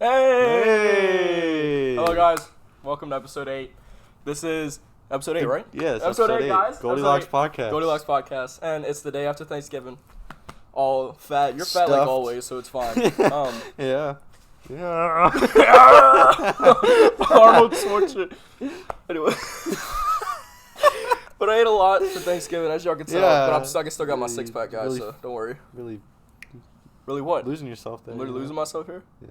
Hey! Hello, guys. Welcome to episode 8. This is episode 8, right? Yes, episode 8, guys. Goldilocks podcast. Goldilocks podcast, and it's the day after Thanksgiving. All fat. You're fat Stuffed. like always, so it's fine. Yeah. Arnold Schwarzenegger. Anyway. But I ate a lot for Thanksgiving, as y'all can tell. Yeah. But I still got my six-pack, guys, really, so don't worry. Really what? losing yourself there. I'm literally losing myself here? Yeah.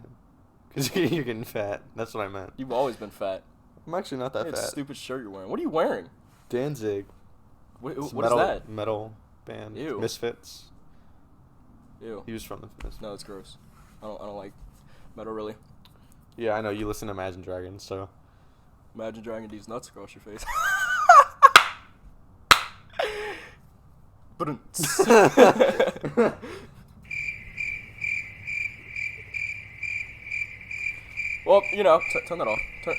Because you're getting fat. That's what I meant. You've always been fat. I'm actually not that It's fat. a stupid shirt you're wearing. What are you wearing? Danzig. What It's is metal, that? Metal band. Ew. Misfits. Ew. He was from the Misfits. No, it's gross. I don't like metal, really. Yeah, I know. You listen to Imagine Dragons, so. Imagine dragging these nuts across your face. Well, you know, turn that off. Turn.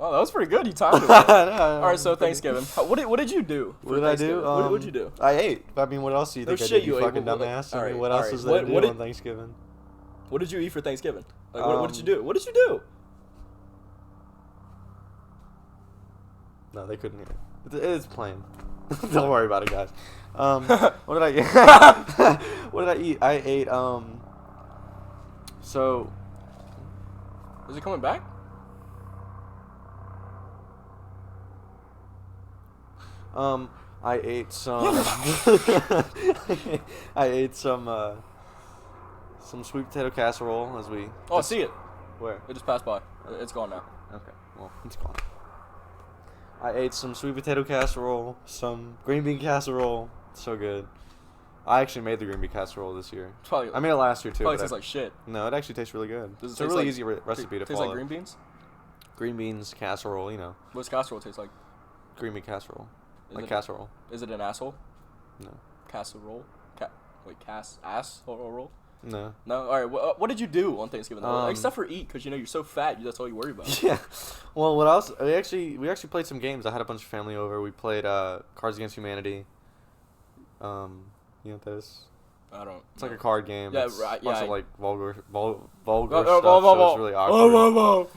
Oh, that was pretty good. You timed it. All right, so Thanksgiving. What did you do? What did I do? What did you do? I ate. I mean, what else do you think I shit did? you ate. Fucking Well, dumbass. all I mean, right, what all else right. is there to What do did- on Thanksgiving? What did you eat for Thanksgiving? Like, what did you do? What did you do? No, they couldn't hear it. It's plain. Don't worry about it, guys. What did I eat? What did I eat? I ate, so... Is it coming back? I ate some... I ate some sweet potato casserole as we... Oh, I see it. Where? It just passed by. It's gone now. Okay, well, it's gone. I ate some sweet potato casserole, some green bean casserole. So good. I actually made the green bean casserole this year. Probably. I made it last year too. Probably but tastes like shit. No, it actually tastes really good. Does it It's a taste really like- easy recipe to Tastes follow. like green beans? Green beans casserole, you know. What does casserole taste like? Green bean casserole. Is it- casserole. Is it an asshole? No. Casserole? Ass roll? No. No? Alright, what did you do on Thanksgiving though? Um, Except for eat, because you know you're so fat, that's all you worry about. Yeah. Well, what else? We actually played some games. I had a bunch of family over. We played Cards Against Humanity. You know what that is? I don't. It's like a card game. Yeah, It's right, a bunch yeah. of like vulgar stuff, Whoa, so it's really awkward.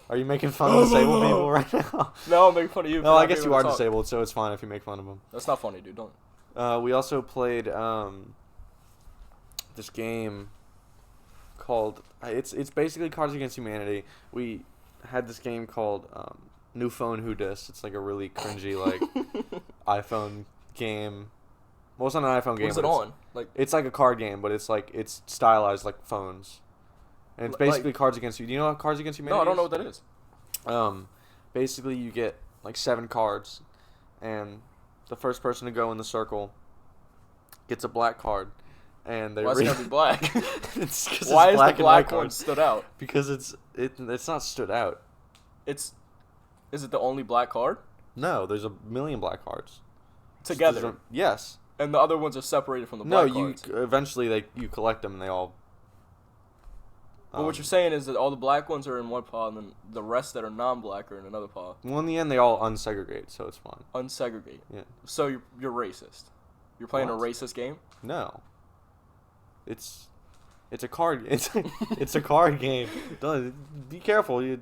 Are you making fun of disabled people right now? No, I'm making fun of you. No, I guess you are disabled, so it's fine if you make fun of them. That's not funny, dude. Don't. We also played this game called it's basically Cards Against Humanity. We had this game called New Phone Who Dis. It's like a really cringy like iPhone game. Well, it's not an iPhone game. What's it on? Like it's like a card game, but it's stylized like phones. And it's basically Cards Against You. Do you know how Cards Against Humanity? No, I don't know what that is. Basically you get like 7 cards, and the first person to go in the circle gets a black card, and they. Why is it gotta be black? Why is the black one stood out? Because it's not stood out. Is it the only black card? No, there's a million black cards. Together. Yes. And the other ones are separated from the black cards. No, eventually you collect them and they all. But what you're saying is that all the black ones are in one pile, and then the rest that are non-black are in another pile. Well, in the end, they all unsegregate, so it's fine. Unsegregate. Yeah. So you're racist. You're playing What? a racist game? No. It's a card. It's a card game. Don't be careful. You're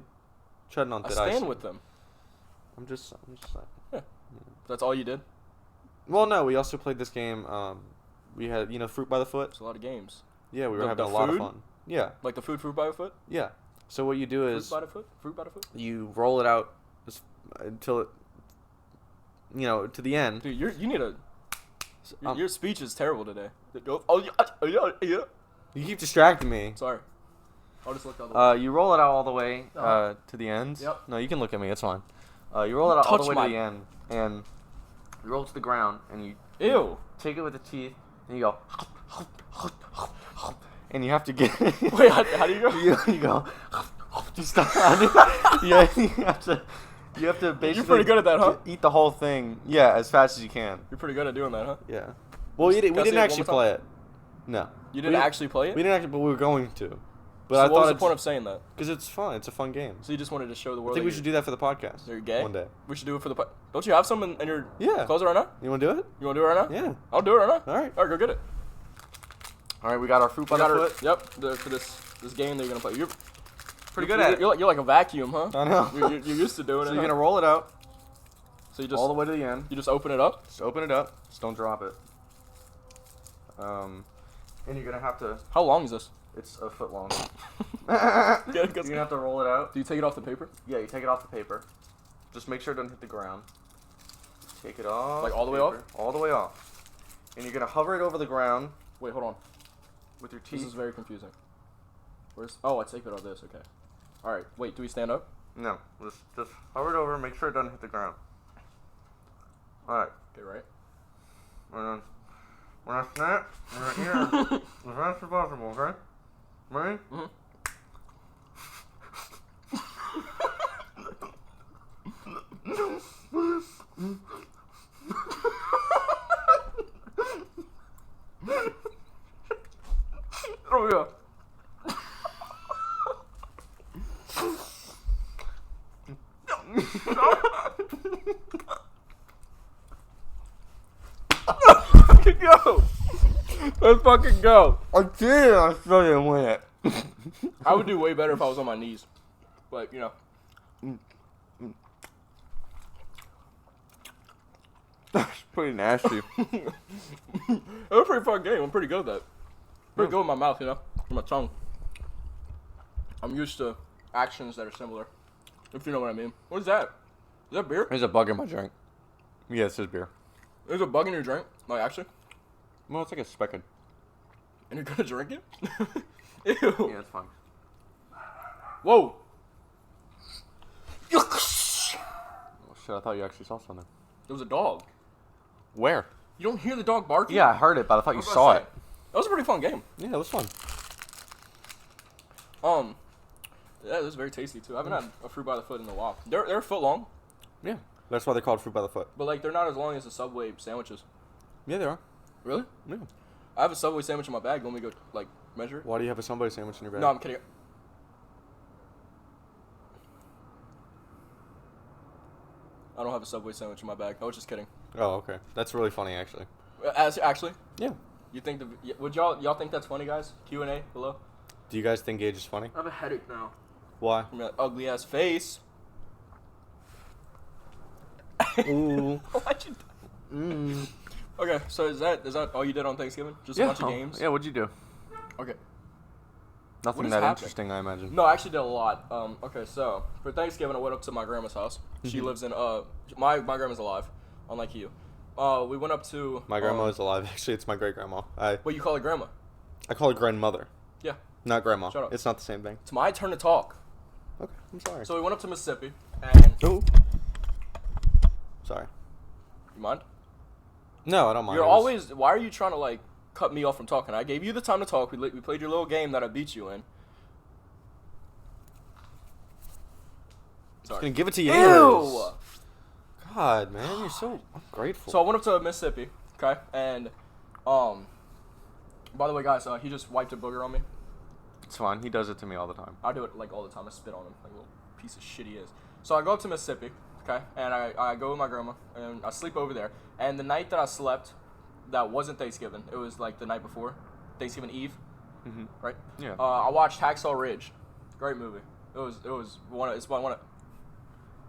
treading on I thin ice. stand with them. I'm just saying. Yeah. That's all you did? Well, no. We also played this game. We had Fruit by the Foot. It's a lot of games. Yeah, we were The having a lot of food? fun. Yeah. Like the fruit by the foot? Yeah. So what you do is Fruit by the foot? you roll it out until it, to the end. Dude, you need a. Your speech is terrible today. Yeah. You keep distracting me. Sorry. I'll just look the other way. You roll it out all the way Uh-huh. to the end. Yep. No, you can look at me. It's fine. You roll it out all the Touch way my- to the end, and you roll it to the ground, and you Ew. take it with the teeth, and you go, and you have to get. Wait, how do you go? you go. Just stop. Yeah, you have to basically. You're pretty good at that, huh? Eat the whole thing. Yeah, as fast as you can. You're pretty good at doing that, huh? Yeah. Well, we Can I didn't see it one actually more play it. No. You didn't actually play it? We didn't actually, but we were going to. But So I what was thought the point of saying that? because it's fun. It's a fun game. So you just wanted to show the I world think that we should do that for the podcast. you're gay? One day. We should do it for the Don't you have some in your Yeah. closet right now? You want to do it? You want to do it right now? Yeah. I'll do it right now. All right. All right, go get it. All right, we got our fruit by the foot. Yep. For this game that you're gonna play. You're Pretty good at it. You're like a vacuum, huh? I know. You're used to doing it. So you're gonna roll it out. So you just all the way to the end. You just open it up. Just open it up. Just don't drop it. And you're gonna have to. How long is this? It's a foot long. You're gonna have to roll it out. Do you take it off the paper? Yeah, you take it off the paper. Just make sure it doesn't hit the ground. Take it off. Like all the way off? All the way off. And you're gonna hover it over the ground. Wait, hold on. With your teeth. This is very confusing. Where's? Oh, I take it off this. Okay. All right. Wait. Do we stand up? No. Just hover it over. Make sure it doesn't hit the ground. All right. Okay. Right. And then when I snap, we're gonna as fast as possible. Okay. Ready? Mm-hmm. Oh yeah. Go. Let's fucking go. I did. I still didn't win it. I would do way better if I was on my knees, but you know. That's pretty nasty. It was a pretty fun game. I'm pretty good at that. Pretty good with my mouth, you know, with my tongue. I'm used to actions that are similar, if you know what I mean. What is that? Is that beer? There's a bug in my drink. Yeah, it says beer. There's a bug in your drink? Like, actually? Well, it's like a speckled. And you're gonna drink it? Ew. Yeah, it's fine. Whoa. Oh, shit, I thought you actually saw something. There was a dog. Where? You don't hear the dog barking? Yeah, I heard it, but I thought you saw it. That was a pretty fun game. Yeah, it was fun. Yeah, this is very tasty too. I haven't had a fruit by the foot in a while. They're a foot long. Yeah, that's why they're called fruit by the foot. But like they're not as long as the Subway sandwiches. Yeah, they are. Really? Yeah. I have a Subway sandwich in my bag. Want me to go like measure it? Why do you have a Subway sandwich in your bag? No, I'm kidding. I don't have a Subway sandwich in my bag. I was just kidding. Oh, okay. That's really funny, actually. Actually? Yeah. You think would y'all think that's funny, guys? Q&A below. Do you guys think Gage is funny? I have a headache now. Why? From that ugly ass face. Ooh. Why'd you? Okay, so is that all you did on Thanksgiving? Just a bunch of games? Yeah, what'd you do? Okay. Nothing that interesting, I imagine. No, I actually did a lot. Okay, so for Thanksgiving, I went up to my grandma's house. She lives in my grandma's alive, unlike you. We went up to My grandma is alive. Actually, it's my great grandma. What you call her grandma? I call her grandmother. Yeah. Not grandma. Shut up. It's not the same thing. It's my turn to talk. Okay, I'm sorry. So we went up to Mississippi, and Ooh. Sorry. you mind? No, I don't mind. You're always. Why are you trying to like cut me off from talking? I gave you the time to talk. We played your little game that I beat you in. Just gonna give it to you. Ew. God, man, you're so ungrateful. So I went up to Mississippi, okay, and by the way, guys, he just wiped a booger on me. It's fine. He does it to me all the time. I do it like all the time. I spit on him like a little piece of shit he is. So I go up to Mississippi, okay, and I go with my grandma and I sleep over there. And the night that I slept, that wasn't Thanksgiving. It was like the night before, Thanksgiving Eve, right? Yeah. I watched Hacksaw Ridge. Great movie. It's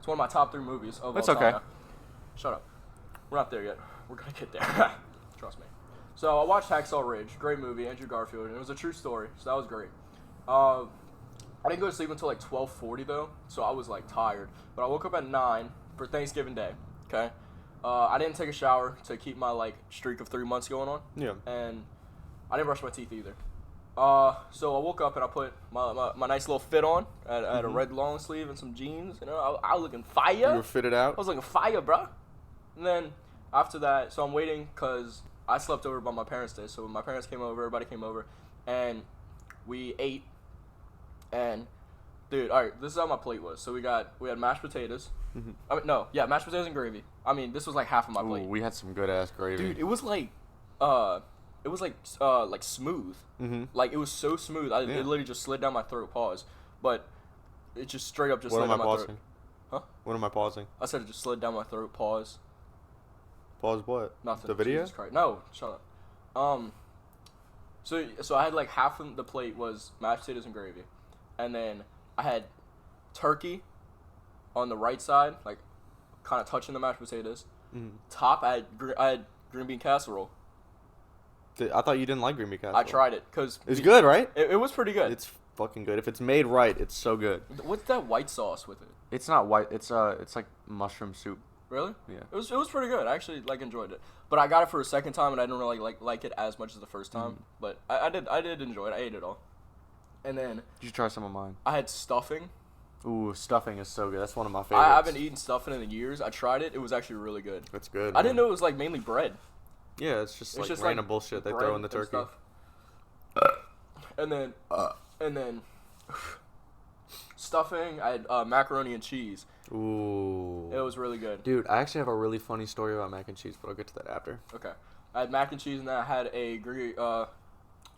one of my top 3 movies of all time. okay. Shut up. We're not there yet. We're gonna get there. Trust me. So I watched Hacksaw Ridge. Great movie. Andrew Garfield. And it was a true story. So that was great. I didn't go to sleep until like 12:40 though. So I was like tired. But I woke up at 9 for Thanksgiving Day. Okay. I didn't take a shower to keep my like streak of 3 months going on. Yeah. And I didn't brush my teeth either. So I woke up and I put my nice little fit on. I had a red long sleeve and some jeans. You know, I was looking fire. You were fitted out? I was looking fire, bro. And then after that, so I'm waiting because I slept over by my parents' day. So when my parents came over, everybody came over, and we ate. And dude, all right, this is how my plate was. So we had mashed potatoes. Mashed potatoes and gravy. I mean, this was like half of my plate. We had some good ass gravy. Dude, it was like smooth. Like it was so smooth. It literally just slid down my throat. Pause. But it just straight up just slid down my throat. Huh? What am I pausing? I said it just slid down my throat. Pause. Pause what? Nothing. The video? Jesus Christ. No, shut up. So I had like half of the plate was mashed potatoes and gravy, and then I had turkey on the right side, like kind of touching the mashed potatoes. Top, I had green bean casserole. I thought you didn't like green bean casserole. I tried it because it's good, right? It was pretty good. It's fucking good. If it's made right, it's so good. What's that white sauce with it? It's not white. It's like mushroom soup. Really? Yeah. It was pretty good. I actually like enjoyed it. But I got it for a second time, and I didn't really like it as much as the first time. But I did enjoy it. I ate it all. And then Did you try some of mine? I had stuffing. Ooh, stuffing is so good. That's one of my favorites. I haven't eaten stuffing in years. I tried it. It was actually really good. It's good. I didn't know it was like mainly bread. Yeah, it's just It's like random bullshit they throw in the turkey. And then stuffing. I had macaroni and cheese. Ooh. It was really good. Dude, I actually have a really funny story about mac and cheese, but I'll get to that after. Okay. I had mac and cheese, and then I had a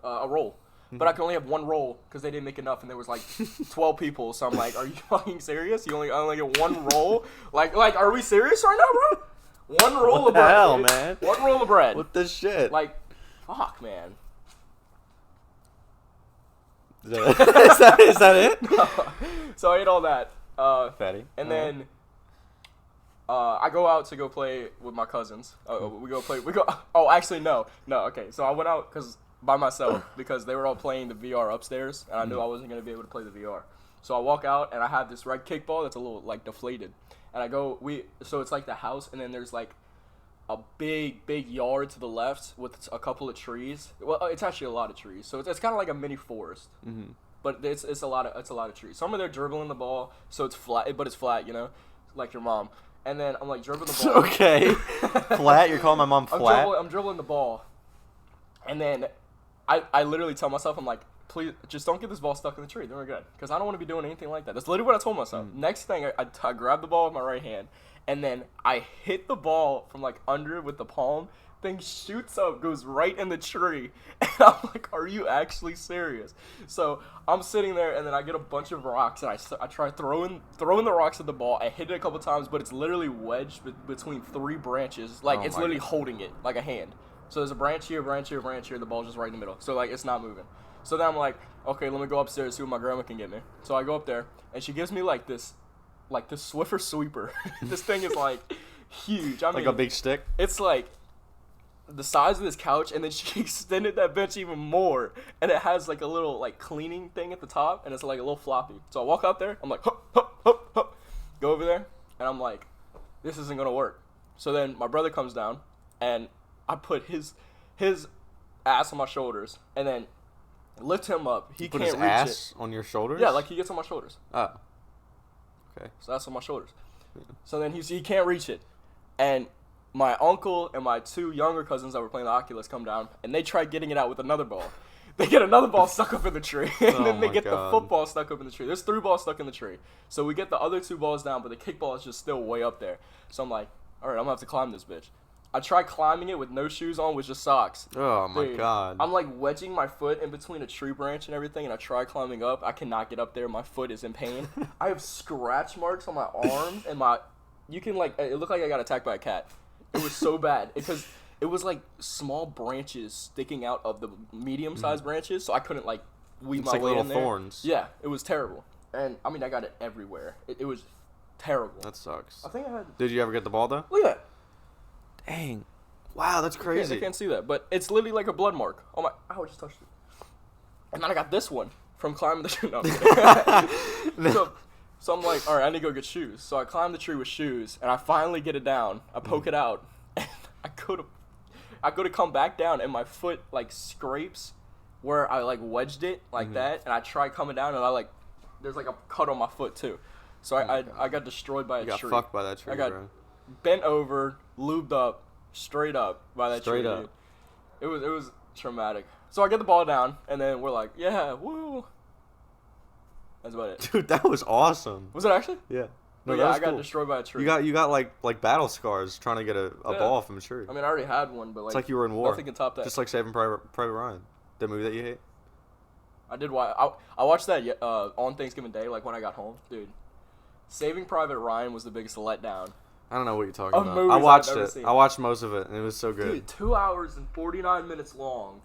roll. But I could only have one roll because they didn't make enough, and there was like 12 people. So I'm like, are you fucking serious? I only get one roll? Like, are we serious right now, bro? One roll of bread. Hell, man. One roll of bread. What the shit? Like, fuck, man. Is that it? No. So I ate all that. Fatty. And then I go out to go play with my cousins. Oh, actually, no. Okay. So I went out by myself because they were all playing the VR upstairs, and I knew I wasn't gonna be able to play the VR. So I walk out, and I have this red kickball that's a little like deflated, and I go so it's like the house, and then there's like a big yard to the left with a couple of trees. Well, it's actually a lot of trees, so it's kind of like a mini forest. But it's a lot of trees. Some of them are dribbling the ball, so it's flat, but it's flat, like your mom. And then I'm like dribbling the ball. Okay. Flat? You're calling my mom flat? I'm dribbling the ball, and then I literally tell myself, I'm like, please, just don't get this ball stuck in the tree. Then we're good, because I don't want to be doing anything like that. That's literally what I told myself. Next thing, I grab the ball with my right hand, and then I hit the ball from like under with the palm. Thing shoots up, goes right in the tree, and I'm like, are you actually serious? So I'm sitting there, and then I get a bunch of rocks, and I try throwing the rocks at the ball. I hit it a couple times, but it's literally wedged between three branches. Like, it's literally holding it like a hand. So there's a branch here, branch here, branch here. The ball's just right in the middle. So, like, it's not moving. So then I'm like, okay, let me go upstairs, see what my grandma can get me. So I go up there, and she gives me, like this Swiffer sweeper. This thing is, like, huge. I mean, like a big stick? It's, like, the size of this couch, and then she extended that bench even more, and it has like a little like cleaning thing at the top, and it's like a little floppy. So I walk out there, I'm like, hup, hup, hup, hup. Go over there, and I'm like, this isn't gonna work. So then my brother comes down, and I put his ass on my shoulders, and then lift him up. He put can't his reach ass it. On your shoulders? Yeah, like he gets on my shoulders. Oh, okay. So that's on my shoulders. So then he can't reach it, and my uncle and my two younger cousins that were playing the Oculus come down, and they try getting it out with another ball. They get another ball stuck up in the tree, and then they get the football stuck up in the tree. There's 3 balls stuck in the tree. So we get the other 2 balls down, but the kickball is just still way up there. So I'm like, all right, I'm going to have to climb this bitch. I try climbing it with no shoes on, with just socks. Oh, my God. I'm like wedging my foot in between a tree branch and everything, and I try climbing up. I cannot get up there. My foot is in pain. I have scratch marks on my arms, and you can like, it looked like I got attacked by a cat. It was so bad because it was like small branches sticking out of the medium-sized branches, so I couldn't like weave my way in there. It's like little thorns. Yeah, it was terrible, and I mean I got it everywhere. It was terrible. That sucks. I think I had. Did you ever get the ball though? Look at that. Dang. Wow, that's crazy. They can't see that, but it's literally like a blood mark. Oh my! Ow, I just touched it. And then I got this one from climbing the tree. No, So I'm like, all right, I need to go get shoes. So I climb the tree with shoes, and I finally get it down. I poke it out, and I go to come back down, and my foot like scrapes where I like wedged it like that, and I try coming down, and there's like a cut on my foot too. So I got destroyed by a tree. You got fucked by that tree, I got bro. bent over, lubed up, straight up by that tree. Straight up. It was traumatic. So I get the ball down, and then we're like, yeah, woo. That's about it. Dude, that was awesome. Was it actually? Yeah. No, yeah, I got destroyed by a tree. You got like battle scars trying to get a ball from a tree. I mean, I already had one, but like it's like you were in war. Nothing can top that. Just like Saving Private Ryan, the movie that you hate. I did watch. I watched that on Thanksgiving Day, like when I got home, dude. Saving Private Ryan was the biggest letdown. I don't know what you're talking about. Movies I watched I've ever it. seen. I watched most of it, and it was so good. Dude, 2 hours and 49 minutes long.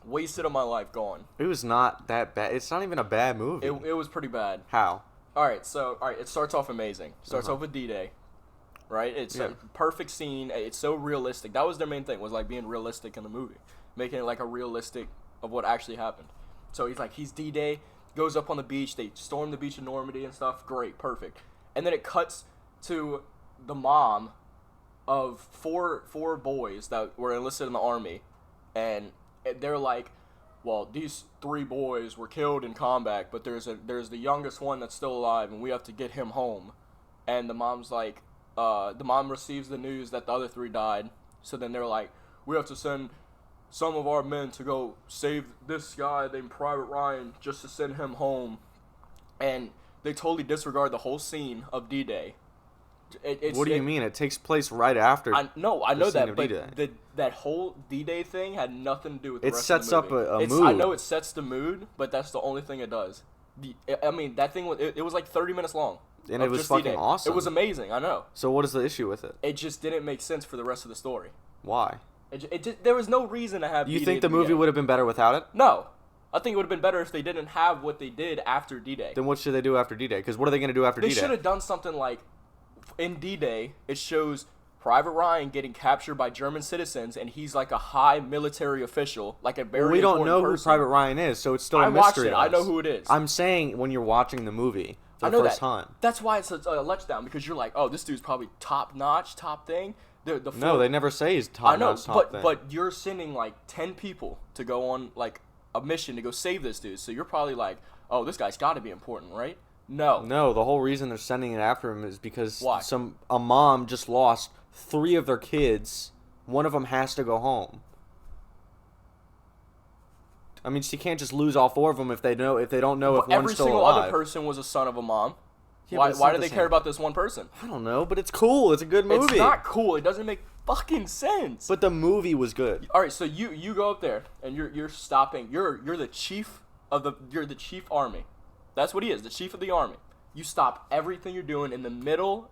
Wasted of my life, gone. It was not that bad. It's not even a bad movie. It was pretty bad. How? Alright, it starts off amazing. Starts Uh-huh. off with D-Day. Right? It's Yeah. a perfect scene. It's so realistic. That was their main thing, was like being realistic in the movie. Making it like a realistic of what actually happened. So he's D-Day, goes up on the beach, they storm the beach in Normandy and stuff. Great, perfect. And then it cuts to the mom of four boys that were enlisted in the army, and they're like, well, these 3 boys were killed in combat, but there's the youngest one that's still alive, and we have to get him home. And the mom's like, the mom receives the news that the other 3 died, so then they're like, we have to send some of our men to go save this guy named Private Ryan just to send him home. And they totally disregard the whole scene of D-Day. What do you mean? It takes place right after. I know scene that, of but D-Day. that whole D-Day thing had nothing to do with the It rest sets of the up movie. a mood. I know it sets the mood, but that's the only thing it does. That thing it was like 30 minutes long. And it was fucking D-Day. awesome. It was amazing, I know. So what is the issue with it? It just didn't make sense for the rest of the story. Why? There was no reason to have You D-Day think at the movie beginning. would have been better without it? No. I think it would have been better if they didn't have what they did after D-Day. Then what should they do after D-Day? Because what are they going to do after They D-Day? should have done something like, in D-Day, it shows Private Ryan getting captured by German citizens, and he's like a high military official, like a very We don't important know person. who Private Ryan is, so it's still a I watched mystery. it. to I know us. who it is. I'm saying when you're watching the movie for I the know first that. time. That's why it's a letdown, because you're like, oh, this dude's probably top notch, top thing. No, they never say he's top I know, notch, top thing. but you're sending like 10 people to go on like a mission to go save this dude, so you're probably like, oh, this guy's got to be important, right? No. No, the whole reason they're sending it after him is because Why? a mom just lost 3 of their kids. One of them has to go home. I mean, she can't just lose all 4 of them if they don't know if But every one's still single alive. other person was a son of a mom. Yeah, but why it's why not do the they same. care about this one person? I don't know, but it's cool. It's a good movie. It's not cool. It doesn't make fucking sense. But the movie was good. All right, so you go up there and you're stopping. You're the chief you're the chief army. That's what he is, the chief of the army. You stop everything you're doing in the middle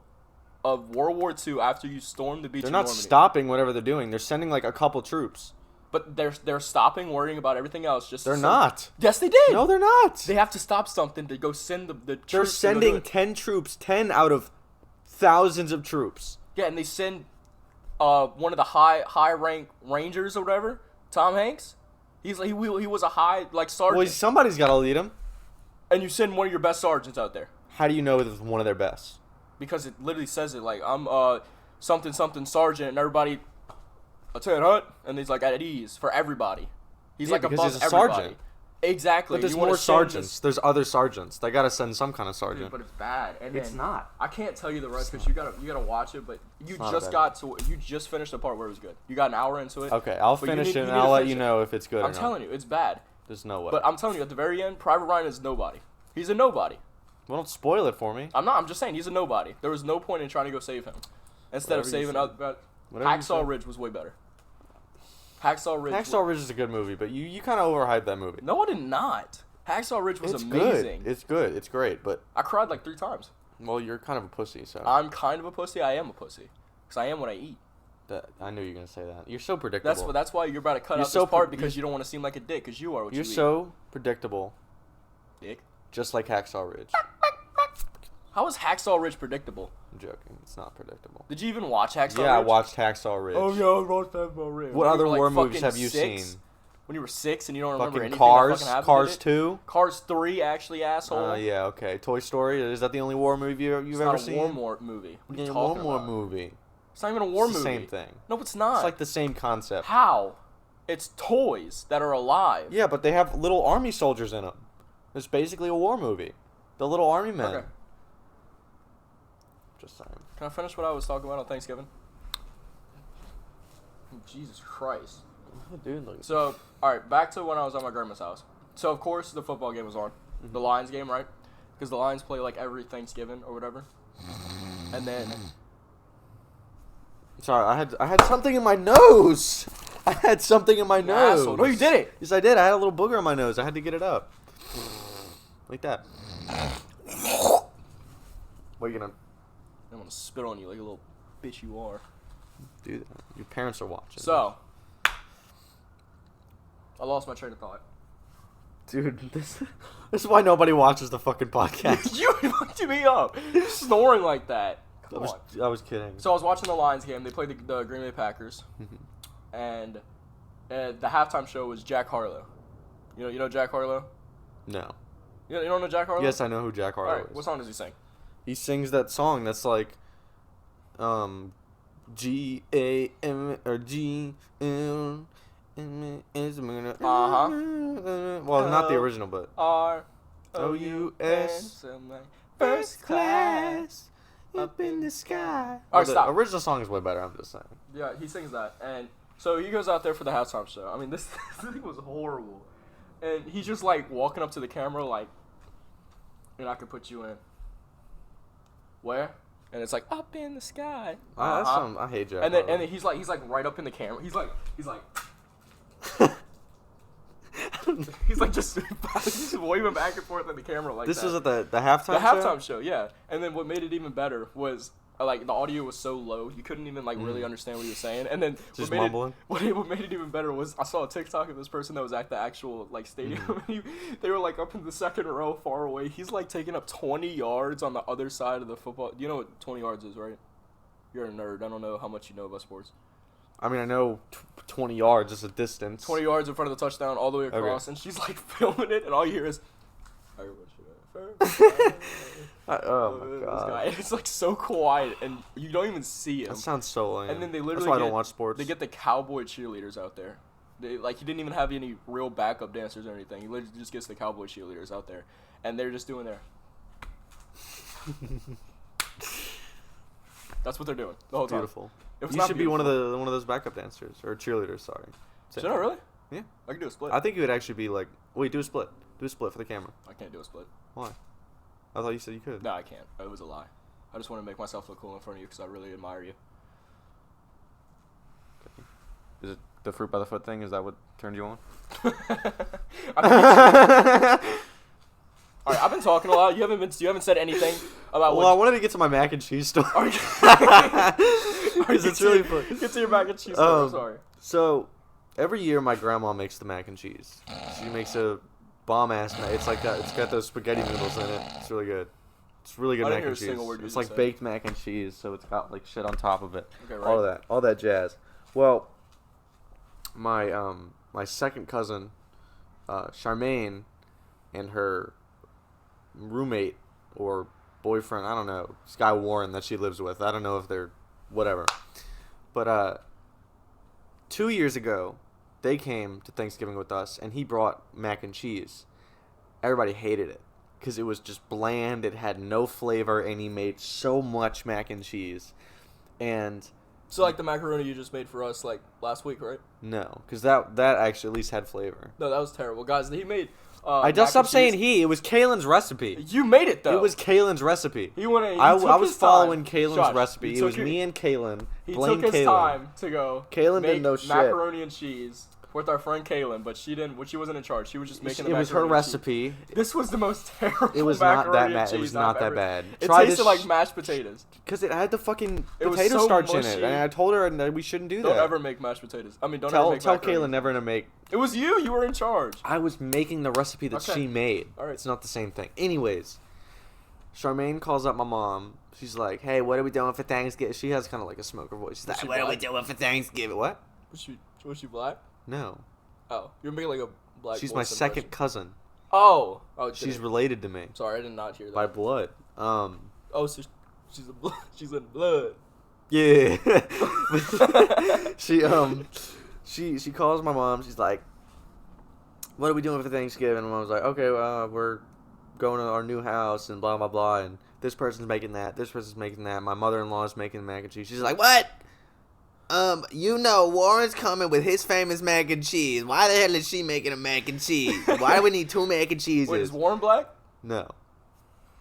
of World War II after you storm the beach. They're in not Normandy. stopping whatever they're doing. They're sending like a couple troops. But they're stopping worrying about everything else. Just to They're send- not. Yes, they did. No, they're not. They have to stop something to go send the troops. They're to go do sending it. 10 troops, 10 out of thousands of troops. Yeah, and they send one of the high rank rangers or whatever, Tom Hanks. He was a high sergeant. Well, somebody's got to lead them. And you send one of your best sergeants out there How do you know it was one of their best? because it literally says it like I'm something sergeant, and everybody Lieutenant Hunt, and he's like at ease for everybody. He's Yeah, like because above he's a everybody. sergeant. Exactly. But there's You wanna more send sergeants. There's other sergeants. They got to send some kind of this- sergeant. but it's bad. And It's then- not. I can't tell you the rest because you gotta watch it. But you not a just bad you just finished the part where it was good. You got an hour into it. Okay, I'll but you finish need- it you and need to I'll let finish you it. know if it's good or I'm not. telling you, it's bad. There's no way. But I'm telling you, at the very end, Private Ryan is nobody. He's a nobody. Well, don't spoil it for me. I'm not. I'm just saying he's a nobody. There was no point in trying to go save him. Instead of Whatever you saving say. other. Whatever you Hacksaw say. Ridge was way better. Hacksaw Ridge. Hacksaw Ridge is a good movie, but you kind of overhyped that movie. No, I did not. Hacksaw Ridge was It's amazing. good. It's good. It's great, but I cried like 3 times. well, you're kind of a pussy, so I'm kind of a pussy. I am a pussy. Because I am what I eat. I knew you were gonna say that. You're so predictable. That's why you're about to cut You're out so this part pre- because you don't want to seem like a dick because you are what You're you so predictable, eat. Dick. just like Hacksaw Ridge. How is Hacksaw Ridge predictable? I'm joking. It's not predictable. Did you even watch Hacksaw Ridge? Yeah, I watched Hacksaw Ridge. Oh yeah, I watched Hacksaw Ridge. What When you other were, like, war movies fucking have you 6? seen? When you were 6 and you don't remember Fucking anything Cars, that fucking happened Cars in it? 2. Cars 3, actually, asshole. Yeah, okay. Toy Story. Is that the only war movie you've It's ever not a seen? war movie. What are you Yeah, talking one more about? movie. It's not even a war It's the movie. same thing. No, it's not. It's like the same concept. How? It's toys that are alive. Yeah, but they have little army soldiers in them. It's basically a war movie. The little army men. Okay. Just saying. Can I finish what I was talking about on Thanksgiving? Jesus Christ. Dude, look. So, alright, back to when I was at my grandma's house. So, of course, the football game was on. Mm-hmm. The Lions game, right? Because the Lions play, like, every Thanksgiving or whatever. And then... Sorry, I had something in my nose. I had something in my nose. asshole. No, you did it. Yes, I did. I had a little booger on my nose. I had to get it up. Like that. What are you gonna I'm gonna spit on you like a little bitch you are. do? That? Your parents are watching. So, I lost my train of thought. Dude, this is why nobody watches the fucking podcast. You fucked me up. Snoring like that. Come on. I was kidding. So I was watching the Lions game. They played the Green Bay Packers. And the halftime show was Jack Harlow. You know Jack Harlow? No. You don't know Jack Harlow? Yes, I know who Jack Harlow is. What song does he sing? He sings that song that's like, G-A-M or G-M. Uh-huh. Well, not the original, but R-O-U-S. First class up in the sky. Alright, The stop. original song is way better, I'm just saying. Yeah, he sings that. And so he goes out there for the halftime show. I mean, this thing was horrible. And he's just like walking up to the camera like, and I could put you in. Where? And it's like up in the sky. That's I hate Jack. And then he's like right up in the camera. He's like he's like just waving back and forth at the camera like this that. was at the halftime show? The halftime show, yeah. And then what made it even better was like the audio was so low you couldn't even like really understand what he was saying. And then Just mumbling? What made it even better was I saw a TikTok of this person that was at the actual like stadium. And they were like up in the second row far away. He's like taking up 20 yards on the other side of the football. You know what 20 yards is, right? You're a nerd. I don't know how much you know about sports. I mean, I know 20 yards is a distance. 20 yards in front of the touchdown, all the way across, and she's like filming it, and all you hear is, oh my god. And it's like so quiet, and you don't even see him. That sounds so lame. And then they literally That's why I don't watch sports. They get the cowboy cheerleaders out there. He didn't even have any real backup dancers or anything. He literally just gets the cowboy cheerleaders out there, and they're just doing their. That's what they're doing the whole time. Beautiful. You should be one of those backup dancers or cheerleaders. Sorry. Should I really? Yeah. I can do a split. I think you would actually be like, wait, do a split. Do a split for the camera. I can't do a split. Why? I thought you said you could. No, I can't. It was a lie. I just want to make myself look cool in front of you because I really admire you. Okay. Is it the fruit by the foot thing? Is that what turned you on? All right, I've been talking a lot. You haven't said anything about. Well, I wanted to get to my mac and cheese story. Because it's really fun. Get to your mac and cheese story. I'm sorry. So, every year my grandma makes the mac and cheese. She makes a bomb ass mac. It's like that. It's got those spaghetti noodles in it. It's really good. It's really good mac and cheese. It's like baked mac and cheese, so it's got like shit on top of it. Okay, right. All that jazz. Well, my second cousin, Charmaine, and her roommate or boyfriend, I don't know, Sky Warren that she lives with. I don't know if they're whatever. But 2 years ago, they came to Thanksgiving with us, and he brought mac and cheese. Everybody hated it because it was just bland. It had no flavor, and he made so much mac and cheese. And so, like the macaroni you just made for us, like last week, right? no, because that actually at least had flavor. No, that was terrible, guys. He made. I just stopped saying he. It was Kaylin's recipe. You made it though. It was Kaylin's recipe. He went. I was following Kaylin's recipe. It was me and Kaylin. He Blame took his Kaylin. time to go. Kaylin didn't know shit. Macaroni and cheese with our friend Kaylin, but she didn't. She wasn't in charge. She was just making. It was her recipe. This was the most terrible. It was not that bad. It was not that bad. It tasted like mashed potatoes. Because it had the fucking It was potato so starch in mushy. it, and I told her that we shouldn't do that. Don't ever make mashed potatoes. I mean, don't tell ever make macaroni. Kaylin never to make. It was you. You were in charge. I was making the recipe that Okay. she made. All right. It's not the same thing. Anyways, Charmaine calls up my mom. She's like, "Hey, what are we doing for Thanksgiving?" She has kind of like a smoker voice. She's like, she "What are we black? doing for Thanksgiving?" What? Was she black? No. Oh, you're making like a black. She's voice my impression. second cousin. Oh. She's related to me Sorry, I did not hear that. by blood. Oh, so she's in blood. Yeah. She calls my mom. She's like, "What are we doing for Thanksgiving?" And my mom's like, "Okay, we're going to our new house and blah blah blah, and this person's making that, this person's making that. My mother-in-law is making mac and cheese." She's like, "What? Warren's coming with his famous mac and cheese. Why the hell is she making a mac and cheese? Why do we need two mac and cheeses?" Wait, is Warren black? No.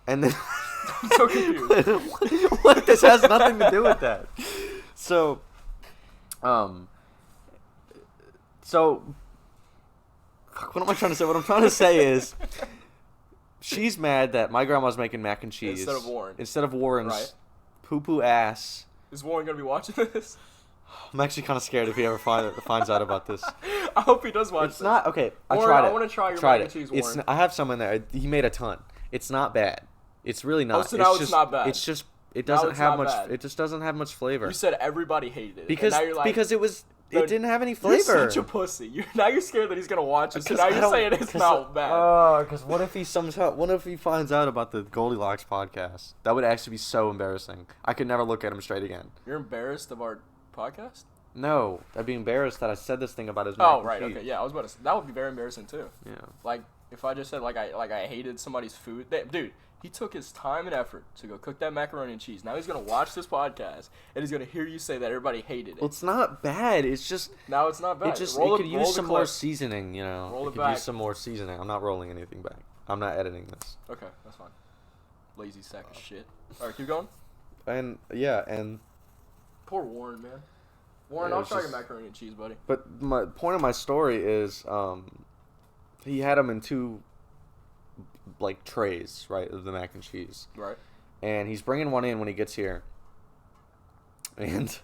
And then I'm so confused. what? This has nothing to do with that. So, fuck, what am I trying to say? What I'm trying to say is, she's mad that my grandma's making mac and cheese instead of Warren's right. Poo-poo ass. Is Warren gonna be watching this? I'm actually kind of scared if he ever finds out about this. I hope he does watch It's not okay. I Warren, tried it. I want to try your tried mac and cheese, It's Warren. I have some in there. He made a ton. It's not bad. It's really not. Oh, so now it's not bad. It's just it Now doesn't it's have not much. bad. It just doesn't have much flavor. You said everybody hated it. Because and now you're like, because it was Dude, it didn't have any you're flavor. such a pussy. Now you're scared that he's gonna watch it. So 'Cause now I you're don't- saying it's 'cause not bad. Because what if he finds out about the Goldilocks podcast? That would actually be so embarrassing. I could never look at him straight again. You're embarrassed of our podcast? No, I'd be embarrassed that I said this thing about his. Oh right, okay, yeah. I was about to. That would be very embarrassing too. Yeah. Like if I just said I hated somebody's food. Dude, he took his time and effort to go cook that macaroni and cheese. Now he's gonna watch this podcast and he's gonna hear you say that everybody hated it. Well, it's not bad. It's just. Now it's not bad. It just Roll it could roll use the some more clip. seasoning, you know. Roll it it could back. use some more seasoning. I'm not rolling anything back. I'm not editing this. Okay, that's fine. Lazy sack of shit. All right, keep going. And yeah, and Poor Warren, man. Warren, Yeah, I'll it's try just- your macaroni and cheese, buddy. but my point of my story is he had them in two like trays, right, of the mac and cheese. Right. And he's bringing one in when he gets here. And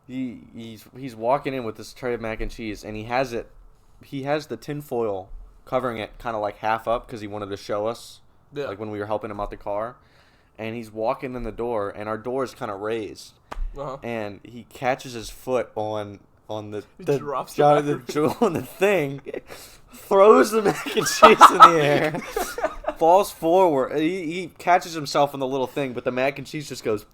he's walking in with this tray of mac and cheese, and he has the tin foil covering it kind of like half up because he wanted to show us, Yeah. like when we were helping him out the car. And he's walking in the door, and our door is kind of raised, Uh-huh. and he catches his foot on the He drops the jar- macaroni. on the thing, throws the mac and cheese in the air, falls forward. He catches himself on the little thing, but the mac and cheese just goes.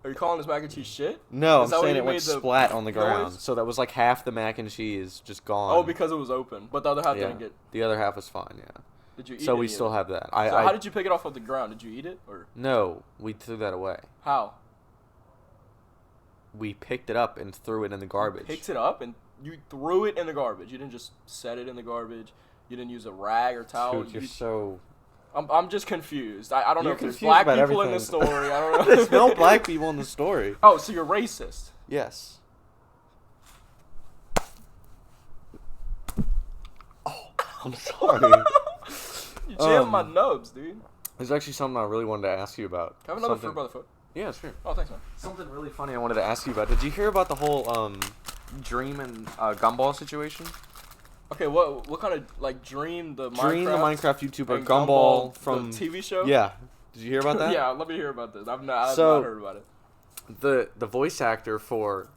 Are you calling this mac and cheese shit? No, Is I'm that why saying you it went made the splat on the ground. noise? So that was like half the mac and cheese just gone. Oh, because it was open, but the other half yeah. didn't get. The other half was fine, yeah. Did you eat So any we of still it? have that. So how did you pick it off the ground? Did you eat it or No, we threw that away. how? We picked it up and threw it in the garbage. Picked it up and you threw it in the garbage. You didn't just set it in the garbage. You didn't use a rag or towel. Dude, you're so... I'm just confused. I don't know You're if there's confused black about people in the everything. story. I don't know. There's no black people in the story. Oh, so you're racist. Yes. Oh, I'm sorry. You jammed my nubs, dude. There's actually something I really wanted to ask you about. Can I have another Something- fruit by the foot? Yeah, sure. Oh, thanks, man. Something really funny I wanted to ask you about. Did you hear about the whole Dream and Gumball situation? Okay, what kind of like Dream the Dream, the Minecraft YouTuber, and Gumball from the TV show? Yeah. Did you hear about that? Yeah, let me hear about this. I've not heard about it. The voice actor for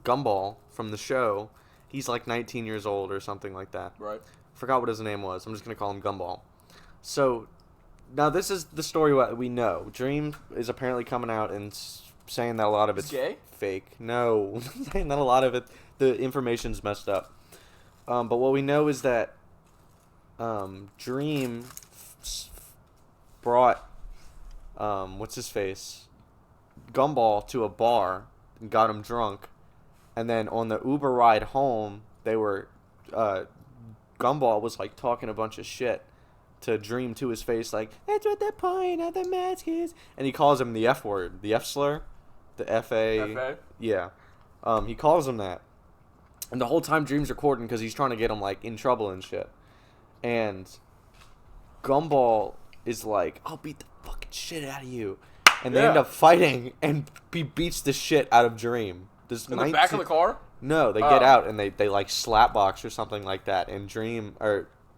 Gumball from the show, he's like 19 years old or something like that. Right. Forgot what his name was. I'm just gonna call him Gumball. So now this is the story what we know. Dream is apparently coming out and saying that a lot of it's He's gay? fake. No, saying that a lot of it, the information's messed up. But what we know is that Dream brought what's his face, Gumball to a bar and got him drunk, and then on the Uber ride home, they were Gumball was like talking a bunch of shit to Dream to his face, like that's what the point of the mask is, and he calls him the F word, the F slur, the F-A. F-A? Yeah, he calls him that, and the whole time Dream's recording because he's trying to get him like in trouble and shit, and Gumball is like, I'll beat the fucking shit out of you, and they end Yeah. up fighting, and he beats the shit out of Dream. This In the back of the car? No, they get out and they like slap box or something like that, and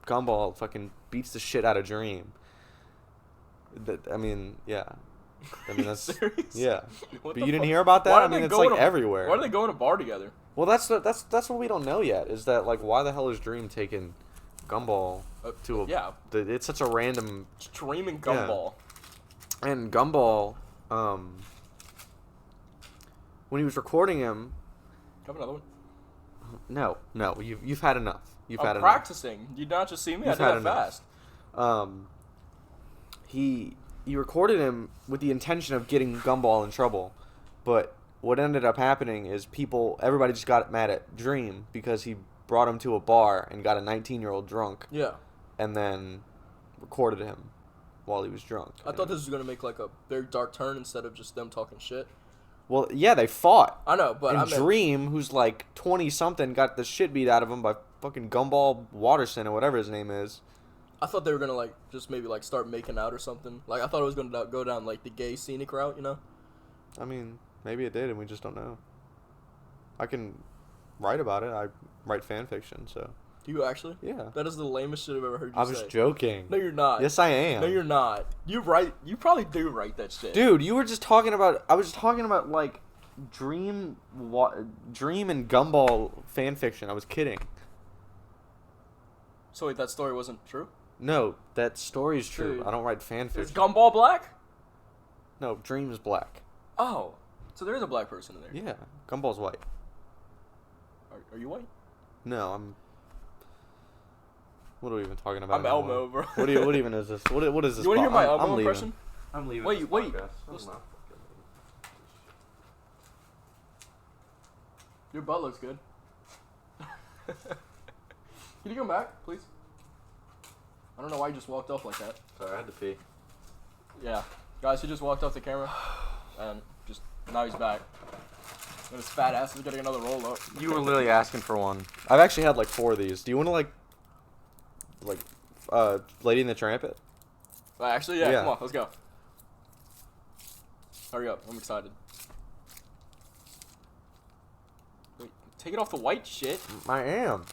Gumball fucking beats the shit out of Dream. I mean, yeah. I mean that's Serious? yeah. What But the you didn't fuck? hear about that? Why I did mean, they it's go like in a- everywhere. Why do they go in a bar together? Well, that's what we don't know yet. Is that like why the hell is Dream taking Gumball to a? Yeah. It's such a random. Dream and Gumball. And Gumball, when he was recording him, Have another one. no, you've had enough. You've had I'm enough. practicing. You not just see me. I You've do had that enough. fast. He recorded him with the intention of getting Gumball in trouble, but what ended up happening is everybody just got mad at Dream because he brought him to a bar and got a 19-year-old drunk, Yeah. and then recorded him while he was drunk. I thought this was gonna make like a very dark turn instead of just them talking shit. Well, yeah, they fought. I know, but And I meant, Dream, who's like 20-something, got the shit beat out of him by fucking Gumball Watterson or whatever his name is. I thought they were gonna like just maybe like start making out or something. Like I thought it was gonna go down like the gay scenic route, you know? I mean, maybe it did, and we just don't know. I can write about it. I write fan fiction, so. Do you actually? Yeah. That is the lamest shit I've ever heard you I say. was joking. No, you're not. Yes, I am. No, you're not. You probably do write that shit. Dude, you were just talking about. I was just talking about like Dream and Gumball fan fiction. I was kidding. So wait, that story wasn't true? No, that story's true. Dude. I don't write fan Is fiction. Gumball black? No, Dream is black. Oh, so there is a black person in there. Yeah, Gumball's white. Are you white? No, I'm. What are we even talking about? I'm Elmo, bro. What even is this? What is this? You want to hear my I'm Elmo leaving. impression? I'm leaving. Wait. this Listen. podcast. Your butt looks good. Can you come back, please? I don't know why you just walked off like that. Sorry, I had to pee. Yeah. Guys, he just walked off the camera, and just now he's back. And his fat ass is getting another roll up. You were literally asking for one. I've actually had like 4 of these. Do you want to like, Lady and the Tramp it? Actually, yeah. Yeah. Come on, let's go. Hurry up, I'm excited. Wait, take it off the white shit. I am.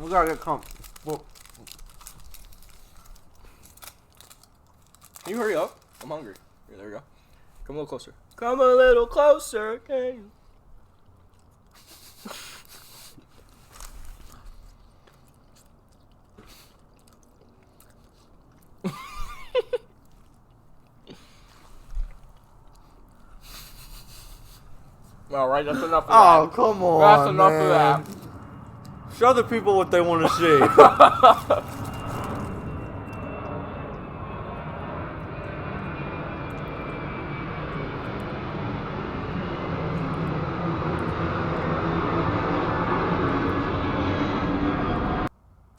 We gotta get well, Can you hurry up? I'm hungry. Here, there we go. Come a little closer. Come a little closer, can you? Alright, that's enough of that. Oh, come on, That's enough man. of that. Show the people what they want to see.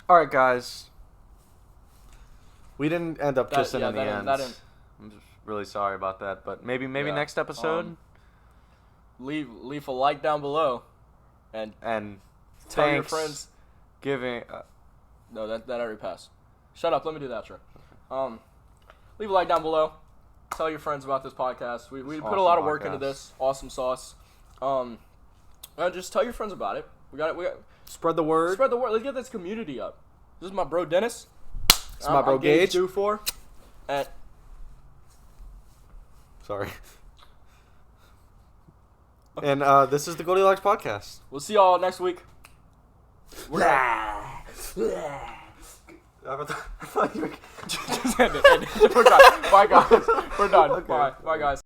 Alright, guys. We didn't end up kissing in the end. I'm just really sorry about that, but maybe Yeah. next episode. Leave a like down below, and tell your thanks friends. Giving. No, that already passed. Shut up. Let me do that, sure. Leave a like down below. Tell your friends about this podcast. We put a lot of work into this. Awesome sauce. Just tell your friends about it. We got Spread the word. spread the word. Let's get this community up. This is my bro Dennis. It's my bro I'm Gage. 24. And Sorry. And this is the Goldilocks podcast. we'll see y'all next week. We're I thought you were... Just end it. We're done. Bye, guys. We're done. Okay. Bye. Bye, guys.